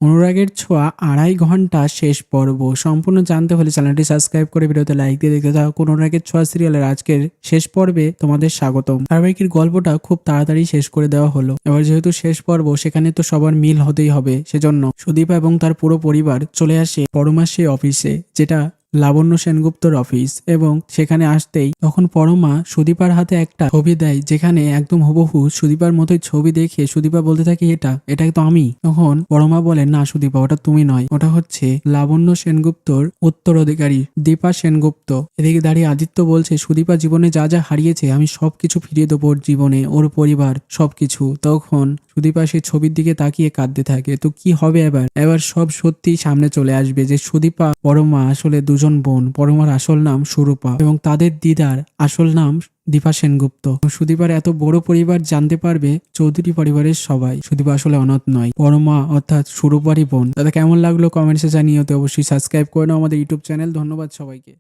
অনুরাগের ছোঁয়া ২.৫ ঘন্টা শেষ পর্ব সম্পূর্ণ জানতে হলে চ্যানেলটি সাবস্ক্রাইব করে ভিডিওতে লাইক দিয়ে দেখতে থাকো। অনুরাগের ছোঁয়া সিরিয়ালের আজকের শেষ পর্বে তোমাদের স্বাগতম। ধারাবাহিকের গল্পটা খুব তাড়াতাড়ি শেষ করে দেওয়া হলো। এবার যেহেতু শেষ পর্ব, সেখানে তো সবার মিল হতেই হবে, সেজন্য সুদীপা এবং তার পুরো পরিবার চলে আসে পরমার সেই অফিসে, যেটা লাবণ্য সেনগুপ্তর অফিস। এবং সেখানে আসতেই তখন পরমা সুদীপার হাতে একটা ছবি দেয়, যেখানে একদম হুবহু সুদীপার মতোই ছবি দেখে সুদীপা বলতে থাকে, এটাই তো আমি। তখন পরমা বলে, না সুদীপা, ওটা তুমি নয়, ওটা হচ্ছে লাবণ্য সেনগুপ্তর উত্তরাধিকারী দীপা সেনগুপ্ত। এদিকে দাঁড়িয়ে আদিত্য বলছে, সুদীপা জীবনে যা যা হারিয়েছে আমি সবকিছু ফিরিয়ে দেবো ওর জীবনে, ওর পরিবার, সবকিছু। তখন সুদীপা সেই ছবির দিকে তাকিয়ে কাঁদতে থাকে। তো কি হবে এবার? এবার সব সত্যি সামনে চলে আসবে যে সুদীপা পরমা আসলে দুজন বোন। পরমার আসল নাম সুরূপা এবং তাদের দিদার আসল নাম দীপা সেনগুপ্ত। সুদীপার এত বড় পরিবার জানতে পারবে চৌধুরী পরিবারের সবাই, সুদীপা আসলে অনাথ নয়, পরমা অর্থাৎ সুরূপারই বোন। দাদা কেমন লাগলো কমেন্টসে জানিয়ে, অবশ্যই সাবস্ক্রাইব করে নাও আমাদের ইউটিউব চ্যানেল। ধন্যবাদ সবাইকে।